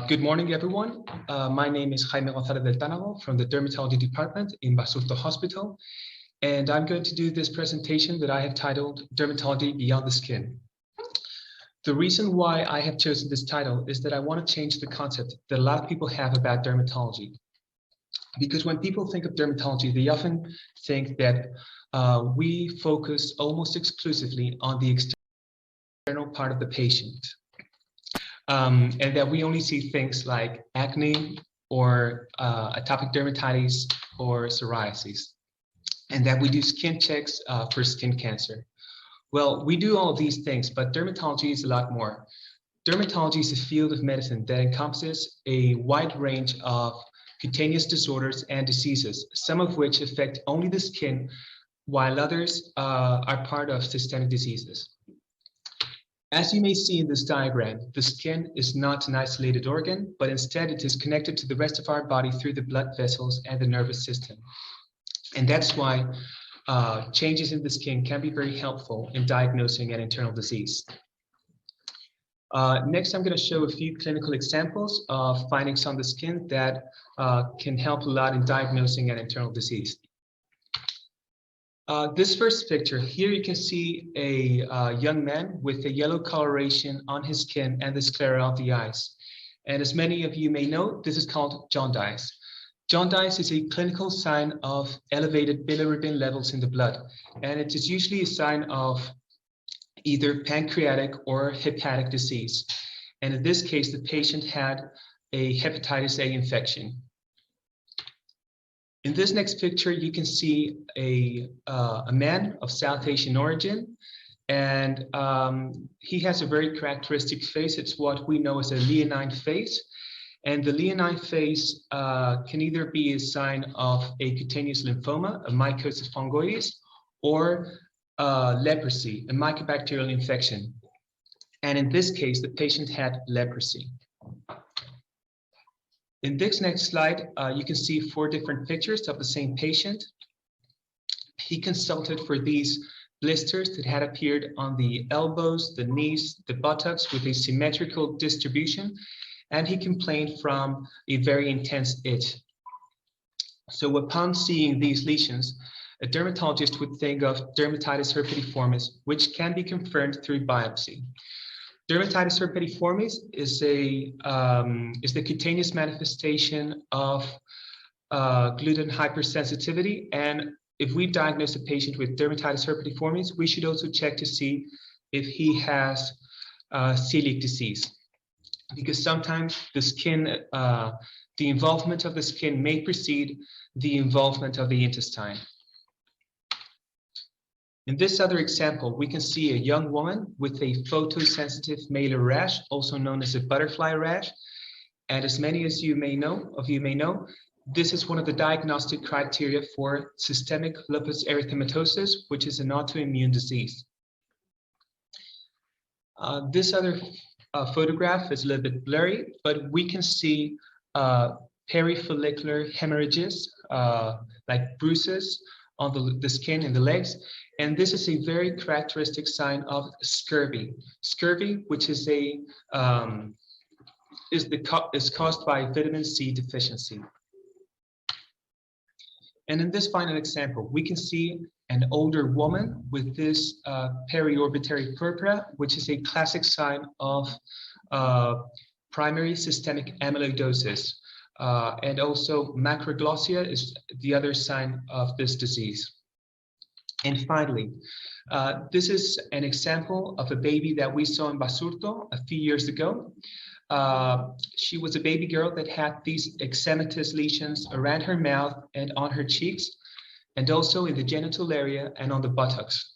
Good morning, everyone. My name is Jaime González del Tánago from the Dermatology Department in Basurto Hospital, and I'm going to do this presentation that I have titled Dermatology Beyond the Skin. The reason why I have chosen this title is that I want to change the concept that a lot of people have about dermatology. Because when people think of dermatology, they often think that we focus almost exclusively on the external part of the patient. And that we only see things like acne or atopic dermatitis or psoriasis, and that we do skin checks for skin cancer. Well, we do all of these things, but dermatology is a lot more. Dermatology is a field of medicine that encompasses a wide range of cutaneous disorders and diseases, some of which affect only the skin, while others are part of systemic diseases. As you may see in this diagram, the skin is not an isolated organ, but instead it is connected to the rest of our body through the blood vessels and the nervous system. And that's why changes in the skin can be very helpful in diagnosing an internal disease. Next, I'm going to show a few clinical examples of findings on the skin that can help a lot in diagnosing an internal disease. This first picture here, you can see a young man with a yellow coloration on his skin and the sclera of the eyes. And as many of you may know, this is called jaundice. Jaundice is a clinical sign of elevated bilirubin levels in the blood, and it is usually a sign of either pancreatic or hepatic disease. And in this case, the patient had a hepatitis A infection. In this next picture, you can see a man of South Asian origin, and he has a very characteristic face. It's what we know as a leonine face. And the leonine face can either be a sign of a cutaneous lymphoma, a mycosis fungoides, or leprosy, a mycobacterial infection. And in this case, the patient had leprosy. In this next slide, you can see 4 different pictures of the same patient. He consulted for these blisters that had appeared on the elbows, the knees, the buttocks with a symmetrical distribution, and he complained from a very intense itch. So upon seeing these lesions, a dermatologist would think of dermatitis herpetiformis, which can be confirmed through biopsy. Dermatitis herpetiformis is the cutaneous manifestation of gluten hypersensitivity, and if we diagnose a patient with dermatitis herpetiformis, we should also check to see if he has celiac disease, because sometimes the skin, the involvement of the skin may precede the involvement of the intestine. In this other example, we can see a young woman with a photosensitive malar rash, also known as a butterfly rash. And as many of you may know, this is one of the diagnostic criteria for systemic lupus erythematosus, which is an autoimmune disease. This other photograph is a little bit blurry, but we can see perifollicular hemorrhages, like bruises on the skin and the legs. And this is a very characteristic sign of scurvy. Scurvy, which is is caused by vitamin C deficiency. And in this final example, we can see an older woman with this periorbitary purpura, which is a classic sign of primary systemic amyloidosis. And also macroglossia is the other sign of this disease. And finally, this is an example of a baby that we saw in Basurto a few years ago. She was a baby girl that had these eczematous lesions around her mouth and on her cheeks, and also in the genital area and on the buttocks.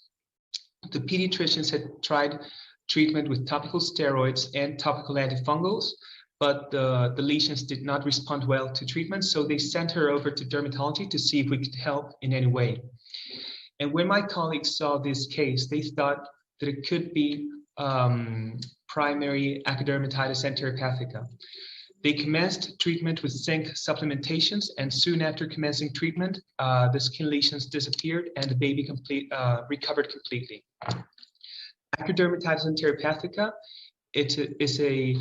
The pediatricians had tried treatment with topical steroids and topical antifungals, but the lesions did not respond well to treatment, so they sent her over to dermatology to see if we could help in any way. And when my colleagues saw this case, they thought that it could be primary acrodermatitis enteropathica. They commenced treatment with zinc supplementations, and soon after commencing treatment, the skin lesions disappeared and the baby recovered completely. Acrodermatitis enteropathica, it is a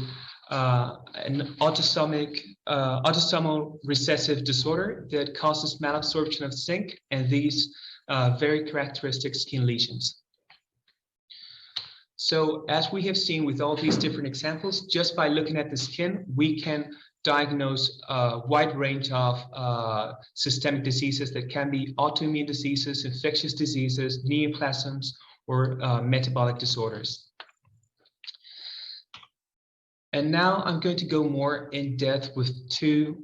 an autosomal recessive disorder that causes malabsorption of zinc and these very characteristic skin lesions. So as we have seen with all these different examples, just by looking at the skin, we can diagnose a wide range of systemic diseases that can be autoimmune diseases, infectious diseases, neoplasms, or metabolic disorders. And now I'm going to go more in depth with two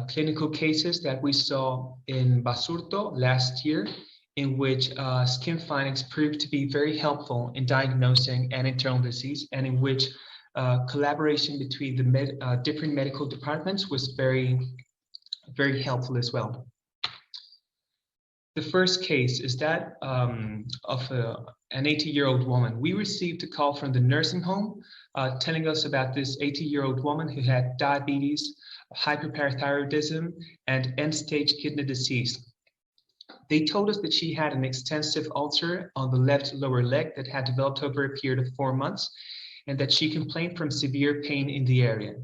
clinical cases that we saw in Basurto last year, in which skin findings proved to be very helpful in diagnosing an internal disease, and in which collaboration between the different medical departments was very, very helpful as well. The first case is that of an 80-year-old woman. We received a call from the nursing home telling us about this 80-year-old woman who had diabetes, hyperparathyroidism, and end-stage kidney disease. They told us that she had an extensive ulcer on the left lower leg that had developed over a period of 4 months, and that she complained from severe pain in the area.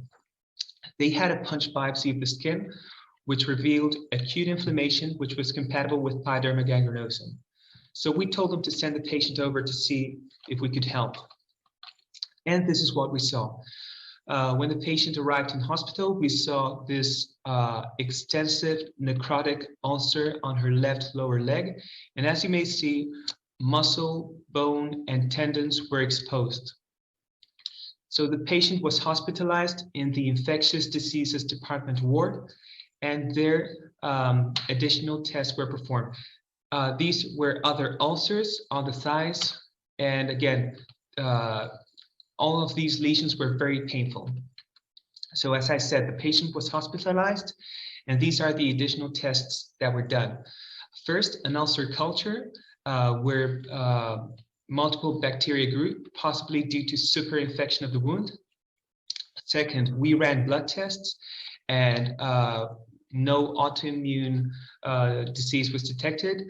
They had a punch biopsy of the skin, which revealed acute inflammation, which was compatible with pyoderma gangrenosum. So we told them to send the patient over to see if we could help. And this is what we saw. When the patient arrived in hospital, we saw this extensive necrotic ulcer on her left lower leg. And as you may see, muscle, bone, and tendons were exposed. So the patient was hospitalized in the infectious diseases department ward, and there additional tests were performed. These were other ulcers on the thighs, and again, all of these lesions were very painful. So as I said, the patient was hospitalized, and these are the additional tests that were done. First, an ulcer culture where multiple bacteria grew, possibly due to superinfection of the wound. Second, we ran blood tests, and no autoimmune disease was detected.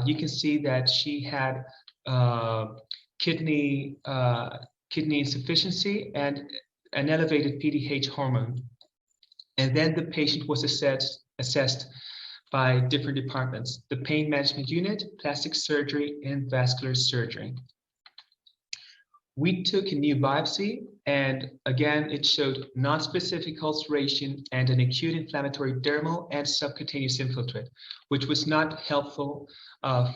You can see that she had kidney insufficiency and an elevated PDH hormone. And then the patient was assessed by different departments: the pain management unit, plastic surgery, and vascular surgery. We took a new biopsy, and again, it showed non-specific ulceration and an acute inflammatory dermal and subcutaneous infiltrate, which was not helpful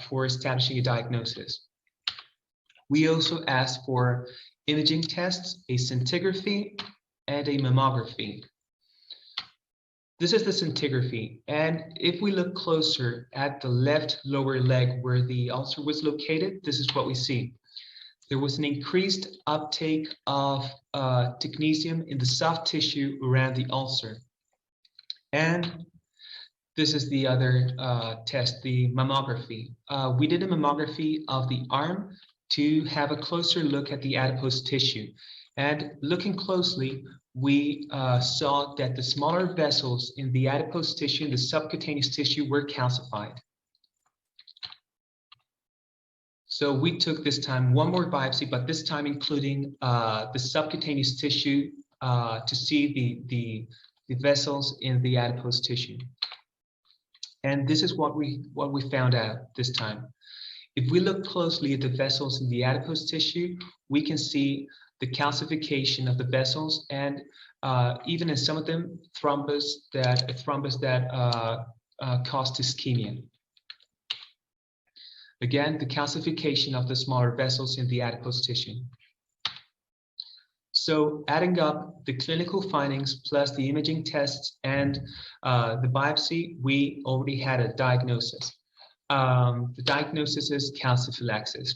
for establishing a diagnosis. We also asked for imaging tests, a scintigraphy, and a mammography. This is the scintigraphy, and if we look closer at the left lower leg where the ulcer was located, this is what we see. There was an increased uptake of technetium in the soft tissue around the ulcer. And this is the other test, the mammography. We did a mammography of the arm to have a closer look at the adipose tissue. And looking closely, we saw that the smaller vessels in the adipose tissue and the subcutaneous tissue were calcified. So we took this time one more biopsy, but this time including the subcutaneous tissue to see the vessels in the adipose tissue. And this is what we found out this time. If we look closely at the vessels in the adipose tissue, we can see the calcification of the vessels, and even in some of them, thrombus that caused ischemia. Again, the calcification of the smaller vessels in the adipose tissue. So adding up the clinical findings plus the imaging tests and the biopsy, we already had a diagnosis. The diagnosis is calciphylaxis.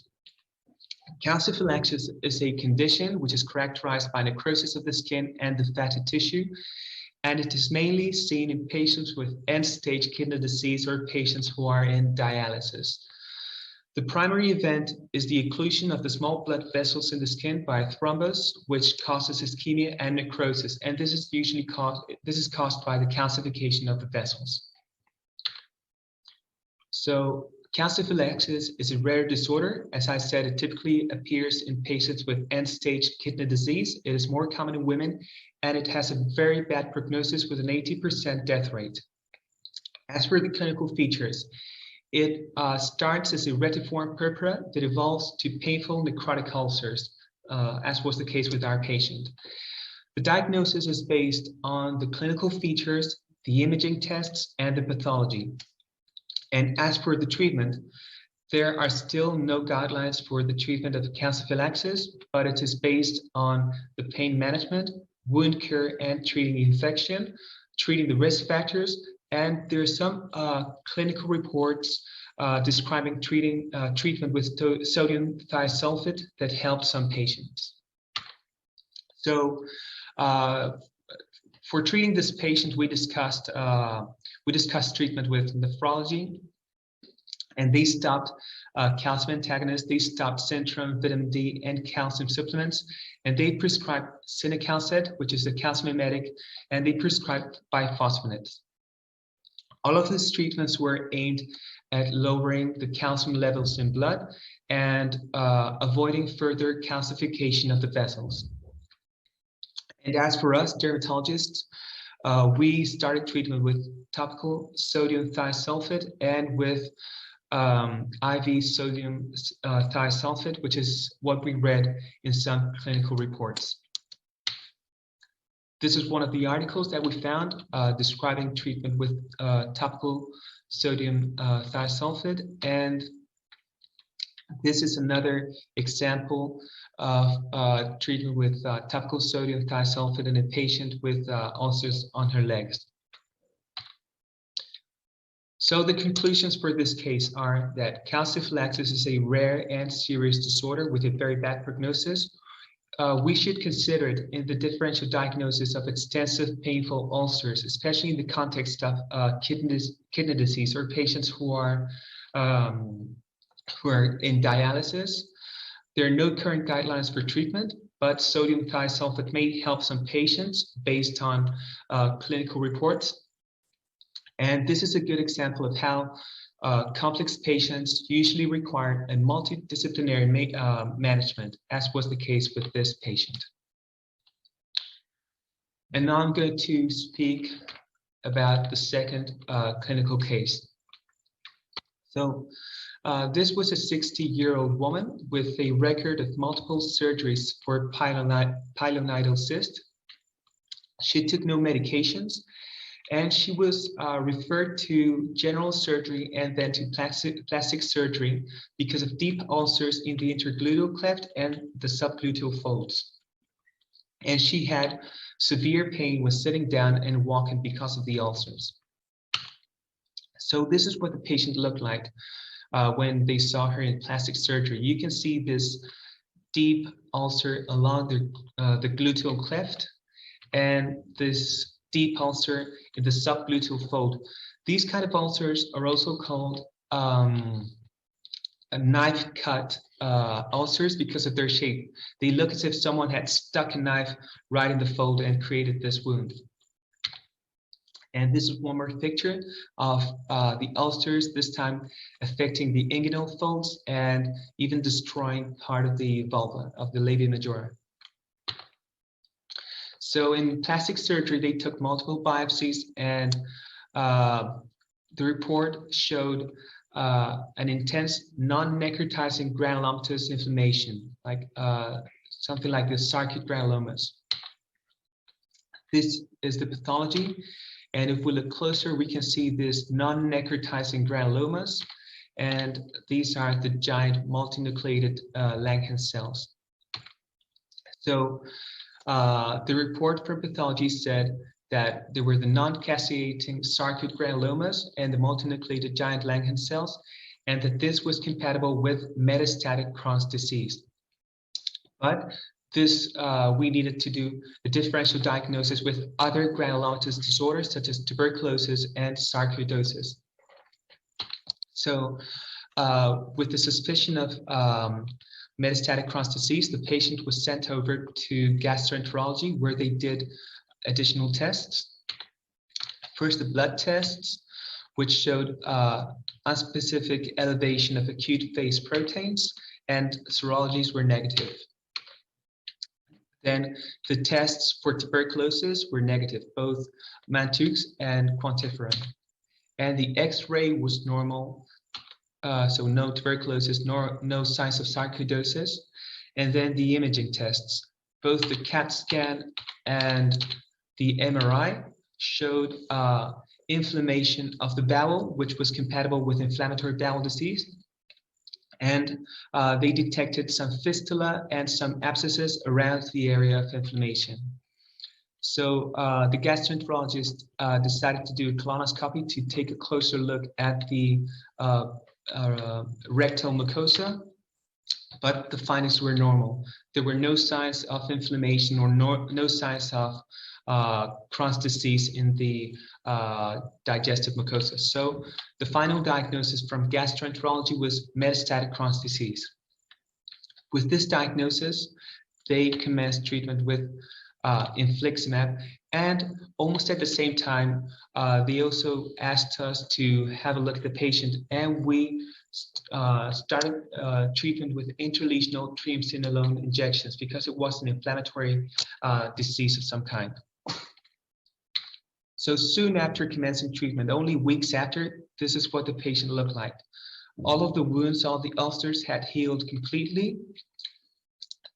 Calciphylaxis is a condition which is characterized by necrosis of the skin and the fatty tissue, and it is mainly seen in patients with end-stage kidney disease or patients who are in dialysis. The primary event is the occlusion of the small blood vessels in the skin by a thrombus, which causes ischemia and necrosis, and this is usually caused by the calcification of the vessels. So Calciphylaxis is a rare disorder. As I said, it typically appears in patients with end-stage kidney disease. It is more common in women, and it has a very bad prognosis with an 80% death rate. As for the clinical features, it starts as a retiform purpura that evolves to painful necrotic ulcers, as was the case with our patient. The diagnosis is based on the clinical features, the imaging tests, and the pathology. And as for the treatment, there are still no guidelines for the treatment of calciphylaxis, but it is based on the pain management, wound care, and treating infection, treating the risk factors, and there are some clinical reports describing treatment with sodium thiosulfate that helps some patients. So for treating this patient, we discussed treatment with nephrology, and they stopped calcium antagonists, they stopped Centrum, vitamin D, and calcium supplements, and they prescribed cinacalcet, which is a calcium mimetic, and they prescribed bisphosphonates. All of these treatments were aimed at lowering the calcium levels in blood and avoiding further calcification of the vessels. And as for us dermatologists, we started treatment with topical sodium thiosulfate and with IV sodium thiosulfate, which is what we read in some clinical reports. This is one of the articles that we found describing treatment with topical sodium thiosulfate, and this is another example of treatment with topical sodium thiosulfate in a patient with ulcers on her legs. So the conclusions for this case are that calciphylaxis is a rare and serious disorder with a very bad prognosis. We should consider it in the differential diagnosis of extensive painful ulcers, especially in the context of kidney disease or patients who are in dialysis. There are no current guidelines for treatment, but sodium thiosulfate may help some patients based on clinical reports. And this is a good example of how complex patients usually require a multidisciplinary management, as was the case with this patient. And now I'm going to speak about the second clinical case. So this was a 60-year-old woman with a record of multiple surgeries for pilonidal cyst. She took no medications, and she was referred to general surgery and then to plastic surgery because of deep ulcers in the intergluteal cleft and the subgluteal folds. And she had severe pain when sitting down and walking because of the ulcers. So this is what the patient looked like when they saw her in plastic surgery. You can see this deep ulcer along the gluteal cleft and this deep ulcer in the subgluteal fold. These kind of ulcers are also called a knife cut ulcers because of their shape. They look as if someone had stuck a knife right in the fold and created this wound. And this is one more picture of the ulcers, this time affecting the inguinal folds and even destroying part of the vulva of the labia majora. So in plastic surgery, they took multiple biopsies, and the report showed an intense non-necrotizing granulomatous inflammation, like something like the sarcoid granulomas. This is the pathology, and if we look closer, we can see this non-necrotizing granulomas, and these are the giant multinucleated Langhans cells. So the report from pathology said that there were the non-caseating sarcoid granulomas and the multinucleated giant Langhans cells, and that this was compatible with metastatic Crohn's disease. But this, we needed to do a differential diagnosis with other granulomatous disorders such as tuberculosis and sarcoidosis. So with the suspicion of metastatic Crohn's disease, the patient was sent over to gastroenterology, where they did additional tests. First, the blood tests, which showed unspecific elevation of acute phase proteins, and serologies were negative. Then the tests for tuberculosis were negative, both Mantoux and quantiferin. And the X-ray was normal, so no tuberculosis, nor no signs of sarcoidosis. And then the imaging tests, both the CAT scan and the MRI showed inflammation of the bowel, which was compatible with inflammatory bowel disease. And they detected some fistula and some abscesses around the area of inflammation. So the gastroenterologist decided to do a colonoscopy to take a closer look at the rectal mucosa, but the findings were normal. There were no signs of inflammation or no signs of Crohn's disease in the digestive mucosa. So the final diagnosis from gastroenterology was metastatic Crohn's disease. With this diagnosis, they commenced treatment with infliximab, and almost at the same time, they also asked us to have a look at the patient, and we started treatment with intralesional triamcinolone injections because it was an inflammatory disease of some kind. So soon after commencing treatment, only weeks after, this is what the patient looked like. All of the wounds, all the ulcers had healed completely.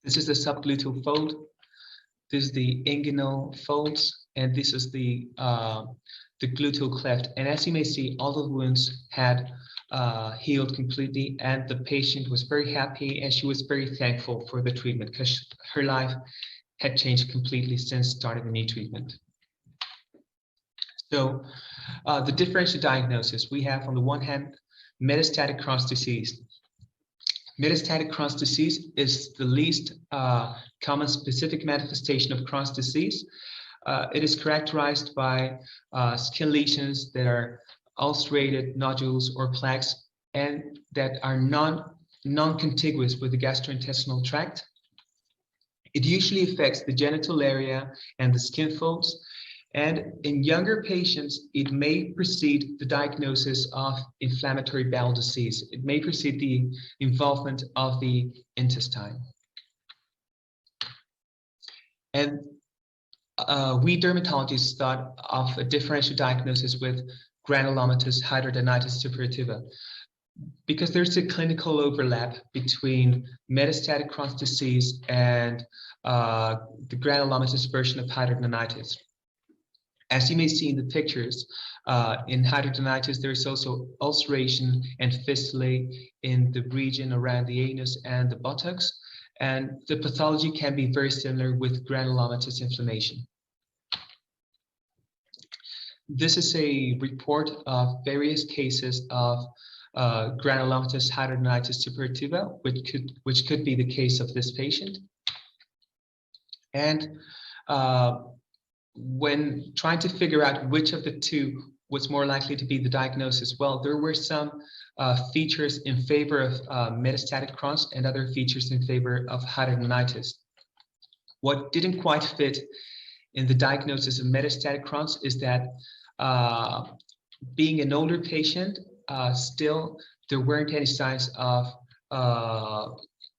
This is the subgluteal fold. This is the inguinal folds, and this is the gluteal cleft. And as you may see, all the wounds had healed completely, and the patient was very happy, and she was very thankful for the treatment because her life had changed completely since starting the knee treatment. So the differential diagnosis, we have on the one hand, metastatic Crohn's disease. Metastatic Crohn's disease is the least common specific manifestation of Crohn's disease. It is characterized by skin lesions that are ulcerated nodules or plaques and that are non-contiguous with the gastrointestinal tract. It usually affects the genital area and the skin folds. And in younger patients, it may precede the diagnosis of inflammatory bowel disease. It may precede the involvement of the intestine. And we dermatologists thought of a differential diagnosis with granulomatous hidradenitis suppurativa, because there's a clinical overlap between metastatic Crohn's disease and the granulomatous version of hidradenitis. As you may see in the pictures, in hidradenitis, there is also ulceration and fistulae in the region around the anus and the buttocks, and the pathology can be very similar with granulomatous inflammation. This is a report of various cases of granulomatous hidradenitis suppurativa, which could be the case of this patient. And when trying to figure out which of the two was more likely to be the diagnosis, well, there were some features in favor of metastatic Crohn's and other features in favor of hidradenitis. What didn't quite fit in the diagnosis of metastatic Crohn's is that being an older patient, still there weren't any signs of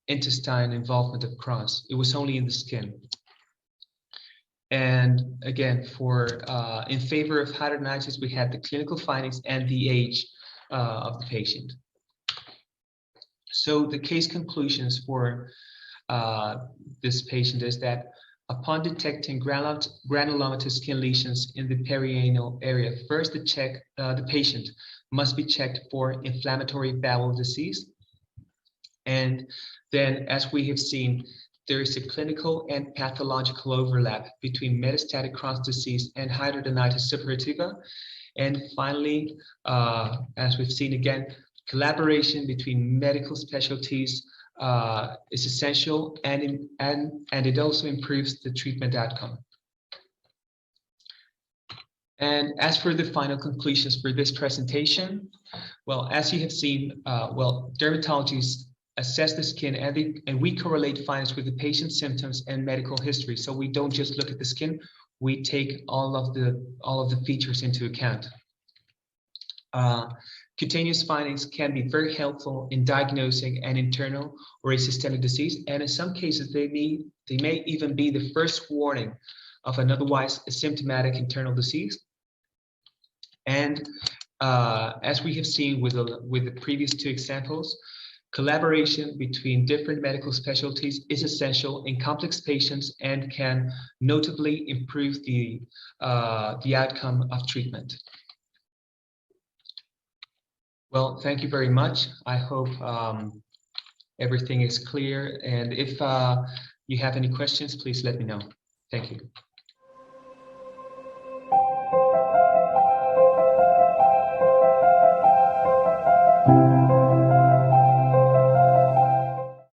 intestine involvement of Crohn's. It was only in the skin. And again, in favor of hidradenitis, we had the clinical findings and the age of the patient. So the case conclusions for this patient is that upon detecting granulomatous skin lesions in the perianal area, first the patient must be checked for inflammatory bowel disease. And then, as we have seen, there is a clinical and pathological overlap between metastatic Crohn's disease and hidradenitis suppurativa. And finally, as we've seen again, collaboration between medical specialties is essential, and it also improves the treatment outcome. And as for the final conclusions for this presentation, well, as you have seen, dermatologists assess the skin and we correlate findings with the patient's symptoms and medical history. So we don't just look at the skin, we take all of the features into account. Cutaneous findings can be very helpful in diagnosing an internal or a systemic disease, and in some cases they may even be the first warning of an otherwise asymptomatic internal disease. And as we have seen with the previous two examples, collaboration between different medical specialties is essential in complex patients and can notably improve the outcome of treatment. Well, thank you very much. I hope everything is clear. And if you have any questions, please let me know. Thank you.